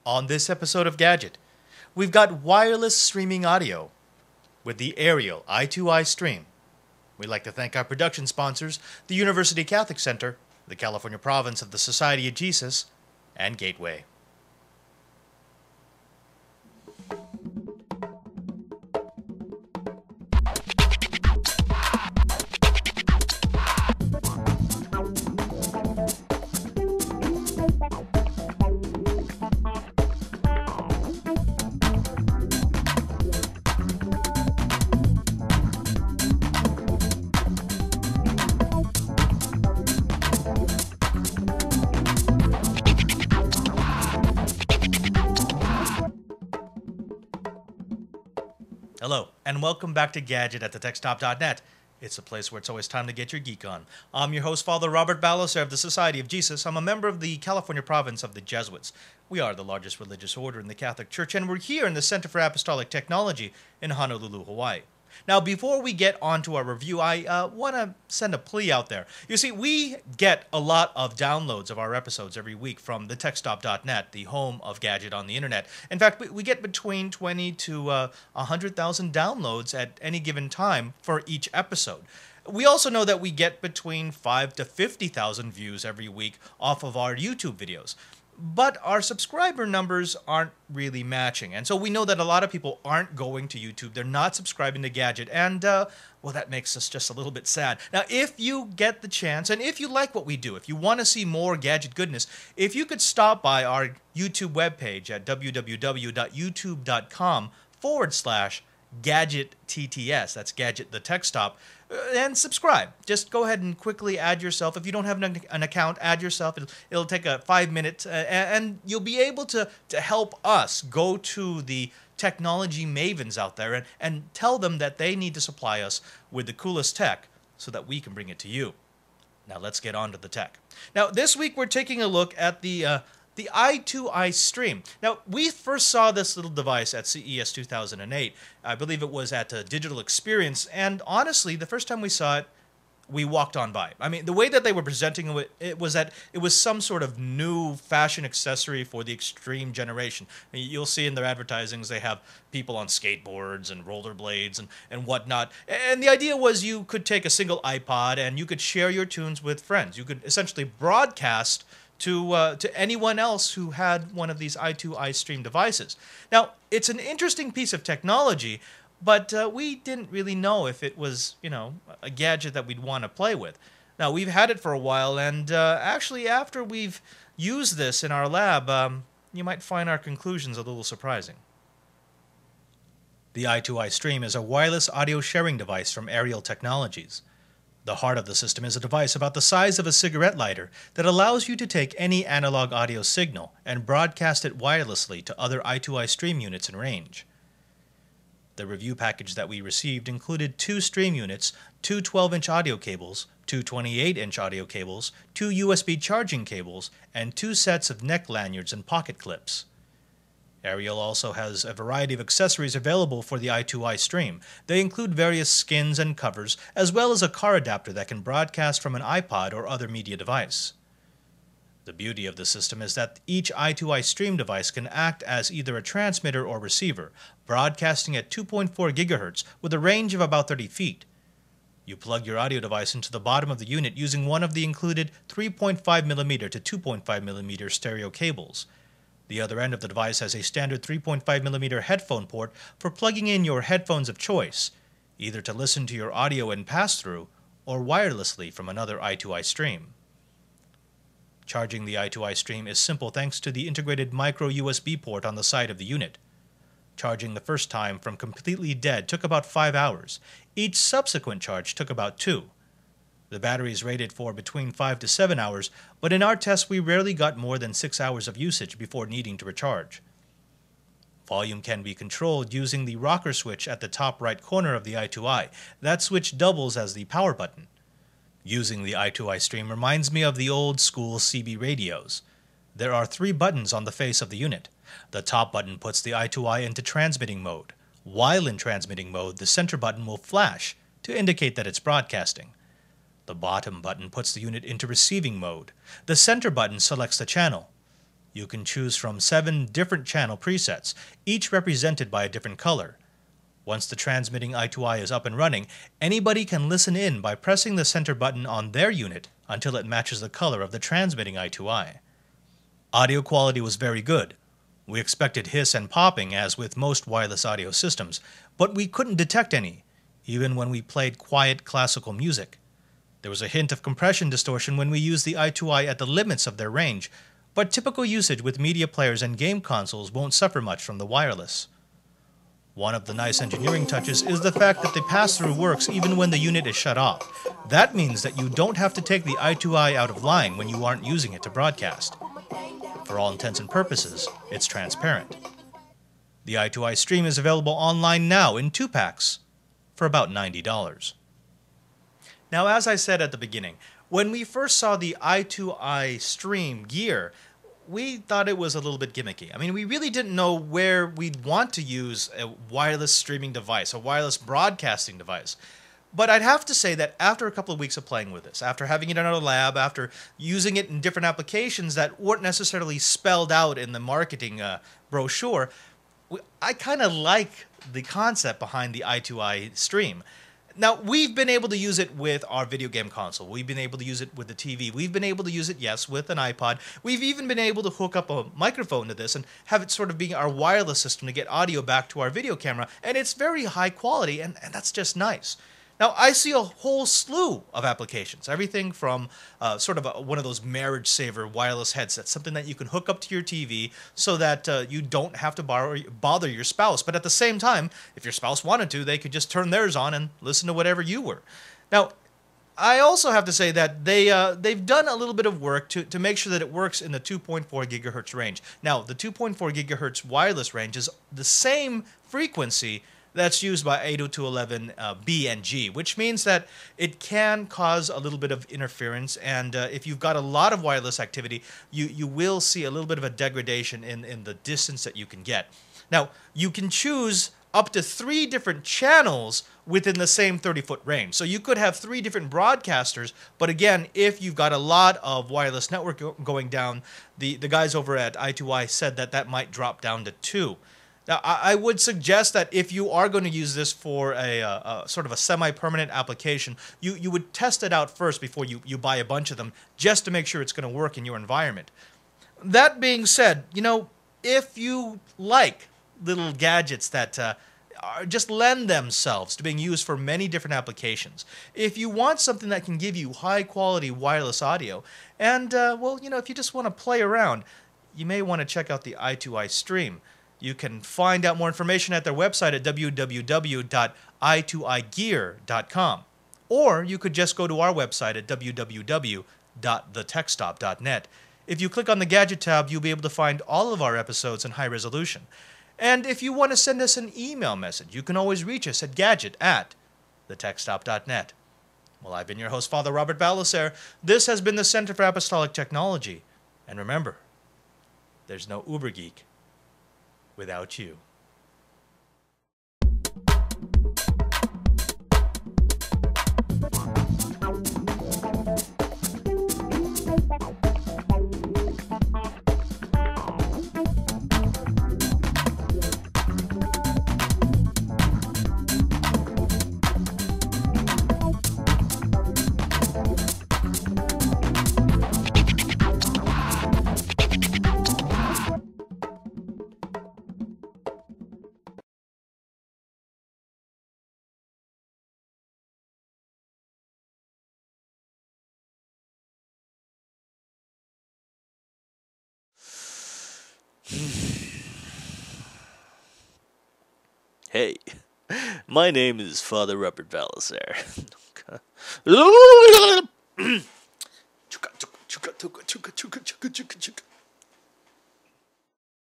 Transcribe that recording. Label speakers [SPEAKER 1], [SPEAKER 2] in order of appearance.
[SPEAKER 1] On this episode of Gadget, we've got wireless streaming audio with the aerial i2i stream. We'd like to thank our production sponsors, the University Catholic Center, the California Province of the Society of Jesus, and Gateway. Hello, and welcome back to Gadget at thetechstop.net. It's a place where it's always time to get your geek on. I'm your host, Father Robert Ballecer of the Society of Jesus. I'm a member of the California Province of the Jesuits. We are the largest religious order in the Catholic Church, and we're here in the Center for Apostolic Technology in Honolulu, Hawaii. Now, before we get on to our review, I want to send a plea out there. You see, we get a lot of downloads of our episodes every week from thetechstop.net, the home of Gadget on the internet. In fact, we get between 20 to 100,000 downloads at any given time for each episode. We also know that we get between 5 to 50,000 views every week off of our YouTube videos. But our subscriber numbers aren't really matching. And so we know that a lot of people aren't going to YouTube. They're not subscribing to Gadget. And, well, that makes us just a little bit sad. Now, if you get the chance, and if you like what we do, if you want to see more Gadget goodness, if you could stop by our YouTube webpage at www.youtube.com/GadgetTTS, that's Gadget the Tech Stop, and subscribe. Just go ahead and quickly add yourself. If you don't have an account, add yourself. It'll take 5 minutes, and you'll be able to help us go to the technology mavens out there and tell them that they need to supply us with the coolest tech so that we can bring it to you. Now let's get on to the tech. Now this week we're taking a look at the i2i stream. Now, we first saw this little device at CES 2008. I believe it was at a Digital Experience, and honestly, the first time we saw it, we walked on by. I mean, the way that they were presenting it was that it was some sort of new fashion accessory for the extreme generation. You'll see in their advertisings they have people on skateboards and rollerblades and whatnot. And the idea was you could take a single iPod and you could share your tunes with friends. You could essentially broadcast to anyone else who had one of these i2i stream devices. Now, it's an interesting piece of technology, but we didn't really know if it was, a gadget that we'd want to play with. Now, we've had it for a while, and actually, after we've used this in our lab, you might find our conclusions a little surprising. The i2i stream is a wireless audio sharing device from Aerial Technologies. The heart of the system is a device about the size of a cigarette lighter that allows you to take any analog audio signal and broadcast it wirelessly to other i2i stream units in range. The review package that we received included 2 stream units, 2 12-inch audio cables, 2 28-inch audio cables, 2 USB charging cables, and 2 sets of neck lanyards and pocket clips. Aerial also has a variety of accessories available for the i2i stream. They include various skins and covers, as well as a car adapter that can broadcast from an iPod or other media device. The beauty of the system is that each i2i stream device can act as either a transmitter or receiver, broadcasting at 2.4 GHz with a range of about 30 feet. You plug your audio device into the bottom of the unit using one of the included 3.5mm to 2.5mm stereo cables. The other end of the device has a standard 3.5mm headphone port for plugging in your headphones of choice, either to listen to your audio in pass-through or wirelessly from another i2i stream. Charging the i2i stream is simple thanks to the integrated micro USB port on the side of the unit. Charging the first time from completely dead took about 5 hours. Each subsequent charge took about 2. The battery is rated for between 5 to 7 hours, but in our tests we rarely got more than 6 hours of usage before needing to recharge. Volume can be controlled using the rocker switch at the top right corner of the i2i. That switch doubles as the power button. Using the i2i stream reminds me of the old school CB radios. There are 3 buttons on the face of the unit. The top button puts the i2i into transmitting mode. While in transmitting mode, the center button will flash to indicate that it's broadcasting. The bottom button puts the unit into receiving mode. The center button selects the channel. You can choose from 7 different channel presets, each represented by a different color. Once the transmitting i2i is up and running, anybody can listen in by pressing the center button on their unit until it matches the color of the transmitting i2i. Audio quality was very good. We expected hiss and popping as with most wireless audio systems, but we couldn't detect any, even when we played quiet classical music. There was a hint of compression distortion when we used the i2i at the limits of their range, but typical usage with media players and game consoles won't suffer much from the wireless. One of the nice engineering touches is the fact that the pass-through works even when the unit is shut off. That means that you don't have to take the i2i out of line when you aren't using it to broadcast. For all intents and purposes, it's transparent. The i2i Stream is available online now in 2-packs for about $90. Now, as I said at the beginning, when we first saw the i2i Stream gear, we thought it was a little bit gimmicky. I mean, we really didn't know where we'd want to use a wireless streaming device, a wireless broadcasting device. But I'd have to say that after a couple of weeks of playing with this, after having it in our lab, after using it in different applications that weren't necessarily spelled out in the marketing brochure, I kind of like the concept behind the i2i Stream. Now, we've been able to use it with our video game console. We've been able to use it with the TV. We've been able to use it, yes, with an iPod. We've even been able to hook up a microphone to this and have it sort of being our wireless system to get audio back to our video camera. And it's very high quality, and that's just nice. Now, I see a whole slew of applications, everything from one of those marriage saver wireless headsets, something that you can hook up to your TV so that you don't have to bother your spouse. But at the same time, if your spouse wanted to, they could just turn theirs on and listen to whatever you were. Now, I also have to say that they've done a little bit of work to make sure that it works in the 2.4 gigahertz range. Now, the 2.4 gigahertz wireless range is the same frequency that's used by 802.11b and G, which means that it can cause a little bit of interference, and if you've got a lot of wireless activity, you will see a little bit of a degradation in the distance that you can get. Now, you can choose up to 3 different channels within the same 30-foot range. So you could have 3 different broadcasters, but again, if you've got a lot of wireless network going down, the guys over at i2i said that might drop down to 2. Now, I would suggest that if you are going to use this for a sort of a semi-permanent application, you would test it out first before you buy a bunch of them, just to make sure it's going to work in your environment. That being said, if you like little gadgets that just lend themselves to being used for many different applications, if you want something that can give you high-quality wireless audio, and, if you just want to play around, you may want to check out the i2i Stream. You can find out more information at their website at www.i2igear.com. Or you could just go to our website at www.thetechstop.net. If you click on the Gadget tab, you'll be able to find all of our episodes in high resolution. And if you want to send us an email message, you can always reach us at gadget@thetechstop.net. Well, I've been your host, Father Robert Ballecer. This has been the Center for Apostolic Technology. And remember, there's no Uber Geek without you.
[SPEAKER 2] Hey, my name is Father Robert Ballecer.